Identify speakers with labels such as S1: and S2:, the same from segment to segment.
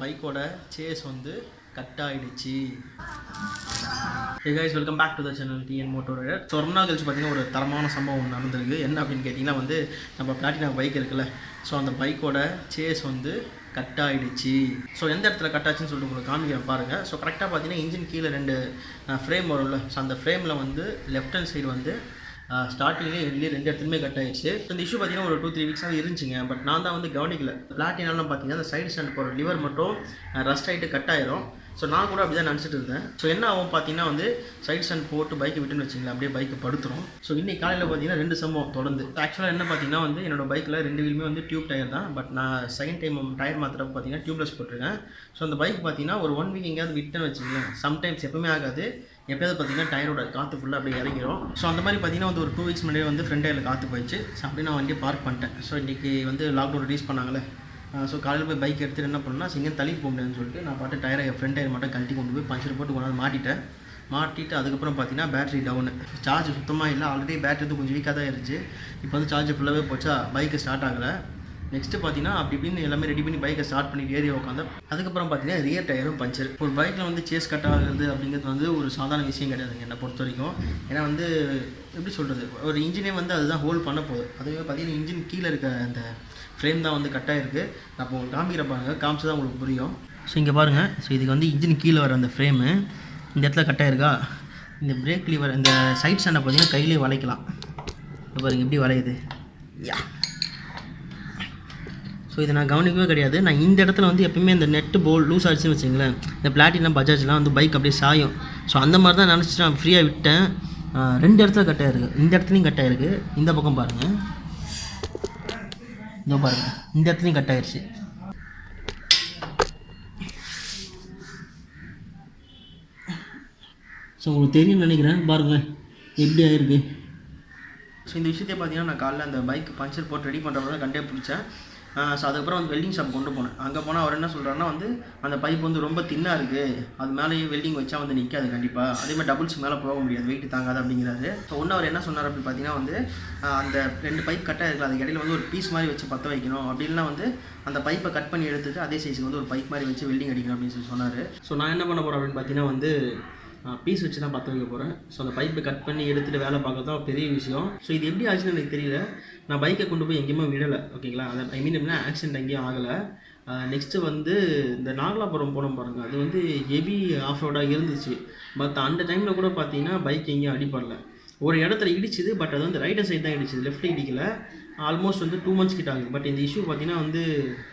S1: பைக்கோட சேஸ் வந்து கட் ஆகிடுச்சு. Hey guys, welcome back to the channel TN moto rider. So ரொம்ப நாள் கழிச்சு பார்த்தீங்கன்னா ஒரு தரமான சம்பவம் ஒன்று நடந்திருக்கு. என்ன அப்படின்னு கேட்டிங்கன்னா வந்து நம்ம பிளாட்டினா பைக் இருக்குல்ல, ஸோ அந்த பைக்கோட சேஸ் வந்து கட் ஆகிடுச்சு. ஸோ எந்த இடத்துல கட் ஆச்சுன்னு சொல்லிட்டு உங்களுக்கு காமிக்கிறேன் பாருங்கள். ஸோ கரெக்டாக பார்த்தீங்கன்னா இன்ஜின் கீழே 2 ஃப்ரேம் வரும்ல, ஸோ அந்த ஃப்ரேமில் வந்து லெஃப்ட் ஹேண்ட் சைடு வந்து ஸ்டார்டிங்லேயே 2 இடத்துலையுமே கட் ஆகிடுச்சு. இந்த இஷ்யூ பார்த்தீங்கன்னா ஒரு 2-3 வீக்ஸாக இருந்துச்சுங்க. பட் நான் தான் வந்து கவனிக்கல. பிளாட்டினாலாம் பார்த்தீங்கன்னா அந்த சைடு ஸ்டாண்ட் போகிற லிவர் மட்டும் ரஸ்ட் ஆகிட்டு கட் ஆயிரும். ஸோ நான் கூட அப்படி தான் நினச்சிட்டு இருந்தேன். ஸோ என்ன ஆகும் பார்த்தீங்கன்னா வந்து சைடு ஸ்டாண்ட் போட்டு பைக்கை விட்டுன்னு வச்சிங்களேன், அப்படியே பைக்கை படுத்துரும். ஸோ இன்றைக்கி காலையில் பார்த்தீங்கன்னா 2 சம்பவம் தொடர்ந்து. ஆக்சுவலாக என்ன பார்த்தீங்கன்னா வந்து என்னோடய பைக்கில் 2 வீலுமே வந்து டியூப் டயர் தான். பட் நான் செகண்ட் டைம் டயர் மாத்திரப்ப பார்த்தீங்கன்னா டியூப்லெஸ் போட்டிருக்கேன். ஸோ அந்த பைக் பார்த்தீங்கன்னா ஒரு 1 வீக் எங்கேயாவது விட்டுன்னு வச்சிங்களேன், சம்டைம்ஸ் எப்பவுமே ஆகாது, எப்போயாவது பார்த்தீங்கன்னா டயரோட காற்று ஃபுல்லாக அப்படியே இறங்கிடும். ஸோ அந்த மாதிரி பார்த்தீங்கன்னா வந்து ஒரு 2 வீக்ஸ் முன்னாடியே வந்து ஃப்ரண்ட் டயரில் காற்று போயிடுச்சு. ஸோ அப்படியே நான் வண்டியை பார்க் பண்ணிட்டேன். ஸோ இன்றைக்கி வந்து லாக்டவுன் ரிலீஸ் பண்ணாங்களே, ஸோ காலையில் போய் பைக் எடுத்துகிட்டு என்ன பண்ணால் இங்கே தள்ளி போக முடியாதுன்னு சொல்லிட்டு நான் பாட்டு டயரை ஃப்ரண்ட் டயர் மட்டும் கழட்டி கொண்டு போய் பஞ்சர் போட்டு கொண்டாந்து மாட்டிட்டு அதுக்கப்புறம் பார்த்தீங்கன்னா பேட்டரி டவுனு, சார்ஜ் சுத்தமாக இல்லை. ஆல்ரெடி பேட்டரி வந்து கொஞ்சம் வீக்காக தான் இருந்துச்சு. இப்போ வந்து சார்ஜ் ஃபுல்லாகவே போச்சா, பைக்கு ஸ்டார்ட் ஆகலை. நெக்ஸ்ட்டு பார்த்தீங்கன்னா அப்படி இப்படின்னு எல்லாமே ரெடி பண்ணி பைக்கை ஸ்டார்ட் பண்ணிட்டு ஏறி உட்காந்து அதுக்கப்புறம் பார்த்தீங்கன்னா ரியர் டயரும் பஞ்சர். ஒரு பைக்கில் வந்து சேஸ் கட் ஆகுறது அப்படிங்கிறது வந்து ஒரு சாதாரண விஷயம் கிடையாதுங்க என்னை பொறுத்த வரைக்கும். ஏன்னா வந்து எப்படி சொல்கிறது, ஒரு இன்ஜினே வந்து அதுதான் ஹோல்ட் பண்ண போகுது. அதுவே பார்த்தீங்கன்னா இன்ஜின் கீழே இருக்க அந்த ஃப்ரேம் தான் வந்து கட் ஆகிருக்கு. நான் இப்போ உங்களுக்கு காமிக்கிற பாருங்கள், காமிச்சு தான் உங்களுக்கு புரியும். ஸோ இங்கே பாருங்கள், ஸோ இதுக்கு வந்து இன்ஜின் கீழே வர அந்த ஃப்ரேமு இந்த இடத்துல கட் ஆகிருக்கா. இந்த பிரேக் லீவர் இந்த சைட் ஸ்டாண்டை பார்த்தீங்கன்னா கையிலே வளைக்கலாம். இப்போ பாருங்கள் எப்படி வளையுது. ஸோ இதை நான் கவனிக்கவே கிடையாது. நான் இந்த இடத்துல வந்து எப்பவுமே இந்த நெட்டு போல் லூஸ் ஆகிடுச்சுன்னு வச்சுங்களேன், இந்த பிளாட்டினா பஜாஜ்லாம் வந்து பைக் அப்படியே சாயும். ஸோ அந்த மாதிரி தான் நினச்சிட்டு நான் ஃப்ரீயாக விட்டேன். 2 இடத்துல கட் ஆகிருக்கு. இந்த இடத்துலையும் கட் ஆகிருக்கு. இந்த பக்கம் பாருங்கள், இதோ பாருங்கள், இந்த இடத்துலையும் கட் ஆகிடுச்சு. ஸோ உங்களுக்கு தெரியும்னு நினைக்கிறேன், பாருங்கள் எப்படி ஆகிருக்கு. ஸோ இந்த விஷயத்தை பார்த்தீங்கன்னா நான் காலைல அந்த பைக் பஞ்சர் போட்டு ரெடி பண்ணுறப்ப தான் கண்டே பிடிச்சேன். ஸோ அதுக்கப்புறம் வந்து வெல்டிங் ஷாப் கொண்டு போனேன். அங்கே போனால் அவர் என்ன சொல்கிறாருன்னா வந்து அந்த பைப் வந்து ரொம்ப தின்னாக இருக்குது, அது மேலேயே வெல்டிங் வச்சா வந்து நிற்காது கண்டிப்பாக, அதேமாதிரி டபுள்ஸ் மேலே போக முடியாது, வெயிட் தாங்காது அப்படிங்கிறாரு. ஸோ ஒன்று அவர் என்ன சொன்னார் அப்படின்னு பார்த்தீங்கன்னா வந்து அந்த 2 பைப் கட்டாக இருக்கலாம், அதுக்கு இடையில வந்து ஒரு பீஸ் மாதிரி வச்சு பற்ற வைக்கணும், அப்படின்னா வந்து அந்த பைப்பை கட் பண்ணி எடுத்துட்டு அதே சைஸுக்கு வந்து ஒரு பைப் மாதிரி வச்சு வெல்டிங் அடிக்கணும் அப்படின்னு சொல்லி சொன்னார். ஸோ நான் என்ன பண்ண போகிறேன் அப்படின்னு பார்த்தீங்கன்னா வந்து பீஸ் வச்சு தான் பற்ற வைக்க போகிறேன். ஸோ அந்த பைப்பை கட் பண்ணி எடுத்துகிட்டு வேலை பார்க்க தான் பெரிய விஷயம். ஸோ இது எப்படி ஆச்சுன்னு எனக்கு தெரியல. நான் பைக்கை கொண்டு போய் எங்கேயுமே விடலை, ஓகேங்களா. அதை ஐ மீன் என்ன ஆக்சிடென்ட் எங்கேயும் ஆகலை. நெக்ஸ்ட்டு வந்து இந்த நாகலாபுரம் போனோம் பாருங்கள், அது வந்து ஹெவி ஆஃப் ரோடாக இருந்துச்சு. பட் அந்த டைமில் கூட பார்த்தீங்கன்னா பைக் எங்கேயும் அடிப்படல. ஒரு இடத்துல இடிச்சுது, பட் அது வந்து ரைட்டர் சைடு தான் இடிச்சுது, லெஃப்ட் இடிக்கலை. ஆல்மோஸ்ட் வந்து 2 months கிட்ட ஆகுது. பட் இந்த இஷ்யூ பார்த்தீங்கன்னா வந்து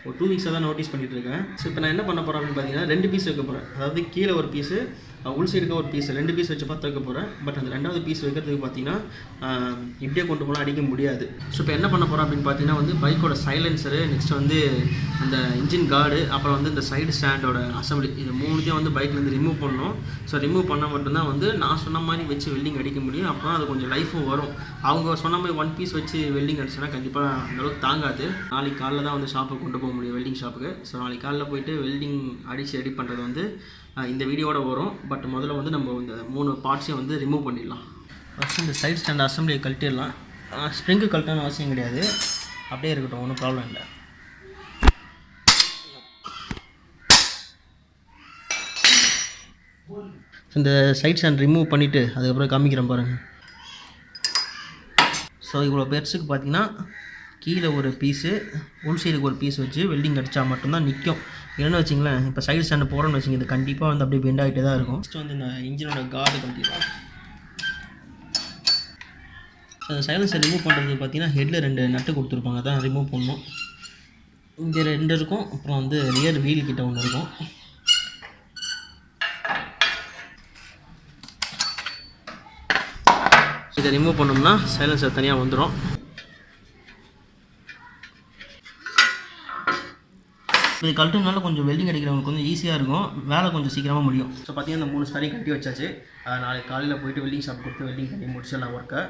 S1: ஒரு 2 வீக்ஸாக தான் நோட்டீஸ் பண்ணிகிட்டு இருக்கேன். ஸோ இப்போ நான் என்ன பண்ண போகிறேன் அப்படின்னு பார்த்தீங்கன்னா 2 பீஸ் வைக்க போகிறேன். அதாவது கீழே ஒரு பீஸு, உள் சைடுக்கு ஒரு பீஸ், 2 பீஸ் வச்சு பார்த்து வைக்க போகிறேன். பட் அந்த 2வது பீஸ் வைக்கிறதுக்கு பார்த்தீங்கன்னா இப்படியே கொண்டு போனால் அடிக்க முடியாது. ஸோ இப்போ என்ன பண்ண போகிறோம் அப்படின்னு பார்த்தீங்கன்னா வந்து பைக்கோட சைலன்சரு, நெக்ஸ்ட் வந்து அந்த இன்ஜின் கார்டு, அப்புறம் வந்து இந்த சைடு ஸ்டாண்டோட அசம்பிளி, இது 3த்தையும் வந்து பைக்லேருந்து ரிமூவ் பண்ணணும். ஸோ ரிமூவ் பண்ணால் மட்டும்தான் வந்து நான் சொன்ன மாதிரி வச்சு வெல்டிங் அடிக்க முடியும். அப்புறம் அது கொஞ்சம் லைஃபும் வரும். அவங்க சொன்ன மாதிரி 1 பீஸ் வச்சு வெல்டிங் அடிச்சோன்னா கண்டிப்பாக அந்தளவுக்கு தாங்காது. நாளைக்கு காலைல தான் வந்து ஷாப்புக்கு கொண்டு போக முடியும், வெல்டிங் ஷாப்புக்கு. ஸோ நாளைக்கு காலைல போயிட்டு வெல்டிங் அடித்து ரெடி பண்ணுறது வந்து இந்த வீடியோட வரும். பட் முதல்ல வந்து நம்ம இந்த 3 பார்ட்ஸையும் வந்து ரிமூவ் பண்ணிடலாம். ஃபஸ்ட்டு இந்த சைடு ஸ்டாண்ட் அசம்பிளியை கழட்டிடலாம். ஸ்ப்ரிங்கு கழட்டணும் அவசியம் கிடையாது, அப்படியே இருக்கட்டும், ஒன்றும் ப்ராப்ளம் இல்லை. இந்த சைட் ஸ்டாண்ட் ரிமூவ் பண்ணிவிட்டு அதுக்கப்புறம் காமிக்கிறேன் பாருங்கள். ஸோ இவ்வளோ பெருசுக்கு பார்த்தீங்கன்னா கீழே ஒரு பீஸு, உள் சைடுக்கு ஒரு பீஸ் வச்சு வெல்டிங் அடித்தா மட்டும்தான் நிற்கும். என்னென்னு வச்சிங்களேன், இப்போ சைடு ஸ்டாண்டு போகிறோன்னு வச்சிங்க, இது கண்டிப்பாக வந்து அப்படியே பெண்ட் ஆகிட்டே தான் இருக்கும். ஃபஸ்ட்டு வந்து இந்த இன்ஜினோட கார்டு கட்டிடலாம். ஸோ அந்த சைலன்சர் ரிமூவ் பண்ணுறதுக்கு பார்த்தீங்கன்னா ஹெட்டில் 2 நட்டு கொடுத்துருப்பாங்க, தான் ரிமூவ் பண்ணணும். இங்கே 2 இருக்கும், அப்புறம் வந்து ரியர் வீல் கிட்ட ஒன்று இருக்கும். இதை ரிமூவ் பண்ணோம்னா சைலன்சர் தனியாக வந்துடும். இது கழட்டுனால கொஞ்சம் வெல்டிங் அடிக்கிறவங்களுக்கு கொஞ்சம் ஈஸியாக இருக்கும், வேலை கொஞ்சம் சீக்கிரமாக முடியும். ஸோ பார்த்தீங்கன்னா இந்த 3 ஸ்பேரையும் கட்டி வச்சாச்சு. நாளைக்கு காலையில் போய்ட்டு வெல்டிங் ஷாப் கொடுத்து வெல்டிங் பண்ணி முடிச்சிடலாம் ஒர்க்கை.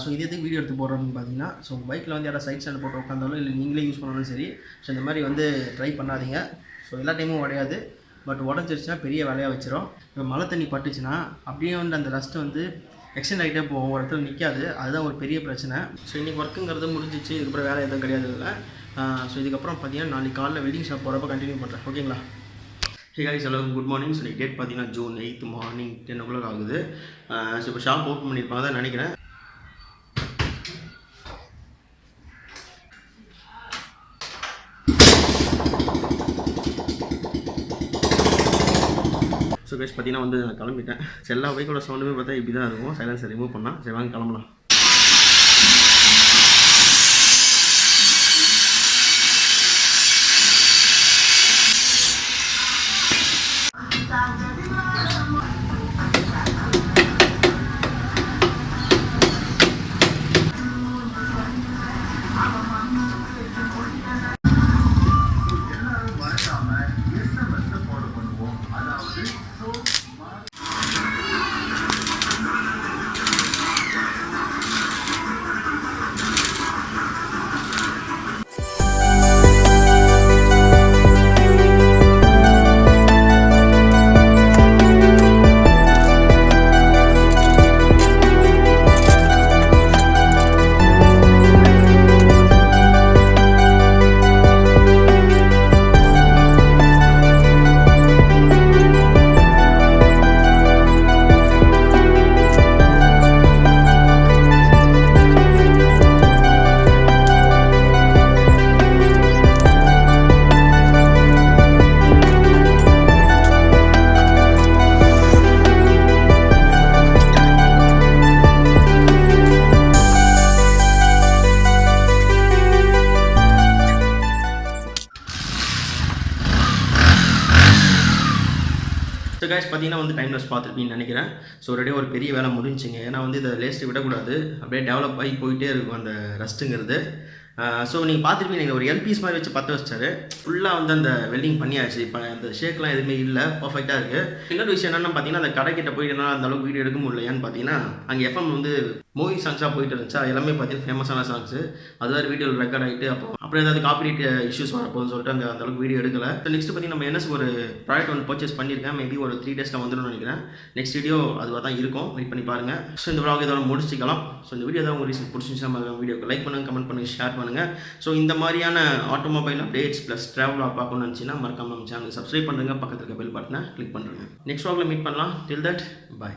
S1: ஸோ இது எதுக்கு வீடியோ எடுத்து போடுறோம்னு பார்த்தீங்கன்னா, ஸோ பைக்கில் வந்து யாராவது சைட் ஸ்டாண்ட் போட்டு உட்காந்தாலும் இல்லை நீங்களே யூஸ் பண்ணாலும் சரி, ஸோ இந்த மாதிரி வந்து ட்ரை பண்ணாதீங்க. ஸோ எல்லா டைமும் உடையாது, பட் உடஞ்சிருச்சுன்னா பெரிய வேலையாக வச்சிடும். இப்போ மழை தண்ணி பட்டுச்சுன்னா அப்படியே வந்து அந்த ரஸ்ட்டு வந்து எக்ஸ்டெண்ட் ஆகிட்டே போகும், ஒரு இடத்துல நிற்காது. அதுதான் ஒரு பெரிய பிரச்சனை. ஸோ இன்றைக்கி ஒர்க்குங்கிறது முடிஞ்சிச்சு, இதுக்கப்புறம் வேலை எதுவும் கிடையாது இல்லை. ஸோ இதுக்கப்புறம் பார்த்தீங்கன்னா நாளைக்கு காலையில் வெல்டிங் ஷாப் போகிறப்ப கண்டினியூ பண்ணுறேன், ஓகேங்களா. ஹே காய்ஸ் எல்லாருக்கும் குட் மார்னிங். ஸோ டேட் பார்த்தீங்கன்னா ஜூன் 8 மார்னிங் 10 o'clock ஆகுது. ஸோ இப்போ ஷாப் ஓப்பன் பண்ணியிருப்பாங்க தான் நினைக்கிறேன். ஸோ கைஸ் பார்த்தீங்கன்னா வந்து நான் கிளம்பிட்டேன். எல்லா பைக்கோட சவுண்டுமே பார்த்தா இப்படி தான் இருக்கும். சைலன்ஸை ரிமூவ் பண்ணால் சரி வாங்க கிளம்பலாம். ஸோ கைஸ் பார்த்தீங்கன்னா வந்து டைம்லெஸ் பார்த்துருப்பீங்கன்னு நினைக்கிறேன். ஸோ ஒரு பெரிய வேலை முடிஞ்சுங்க. ஏன்னா வந்து இதை லேஸ்ட்டு விடக்கூடாது, அப்படியே டெவலப் ஆகி போயிட்டே இருக்கும் அந்த ரஸ்ட்டுங்கிறது. ஸோ நீங்கள் பார்த்துருப்பீங்க, நீங்கள் ஒரு எல்பிஎஸ் மாதிரி வச்சு பற்ற வச்சாரு. ஃபுல்லாக வந்து அந்த வெல்டிங் பண்ணியாச்சு. இப்போ அந்த ஷேக்லாம் எதுவுமே இல்லை, பர்ஃபெக்டாக இருக்குது. இன்னொரு விஷயம் என்னென்னு பார்த்தீங்கன்னா, அந்த கடைக்கிட்ட போயிட்டு என்னால் அந்த அளவுக்கு வீடியோ எடுக்க முடியல. ஏன்னு பார்த்தீங்கன்னா அங்கே எஃப்எம் வந்து மூவி சாங்ஸாக போயிட்டு இருந்துச்சா, எல்லாமே பார்த்தீங்கன்னா ஃபேமஸான சாங்ஸு. அது வேறு வீடியோவில் ரெக்கார்ட் ஆகிட்டு அப்புறம் ஏதாவது காப்பிரைட் இஷ்யூஸ் வரப்போகுதுன்னு சொல்லிட்டு அந்த அளவுக்கு வீடியோ எடுக்கலை. ஸோ நெக்ஸ்ட் பார்த்தீங்கன்னா நம்ம என்ன ஒரு ப்ராடக்ட் ஒன்று பர்ச்சேஸ் பண்ணியிருக்கேன். மேபி ஒரு 3 daysல வந்துடும் நினைக்கிறேன். நெக்ஸ்ட் வீடியோ அதுவாக தான் இருக்கும், வெயிட் பண்ணி பாருங்கள். ஸோ இந்த vlog இதோட முடிச்சிக்கலாம். ஸோ இந்த வீடியோ தான் உங்களுக்கு ரீசன் பிடிச்சிருந்துச்சா வீடியோக்கு லைக் பண்ணுங்கள், கமெண்ட் பண்ணுங்கள், ஷேர் பண்ணுங்கள். ஸோ இந்த மாதிரியான ஆட்டோமொபைல் அப்டேட்ஸ் ப்ளஸ் ட்ராவல் பார்க்கணும்னு நினச்சின்னா மறக்காம நம்ம சேனல் சப்ஸ்கிரைப் பண்ணுங்கள், பக்கத்தில் இருக்க பெல் பட்டனை கிளிக் பண்ணுறேங்க. நெக்ஸ்ட் vlogல மீட் பண்ணலாம். Till that by.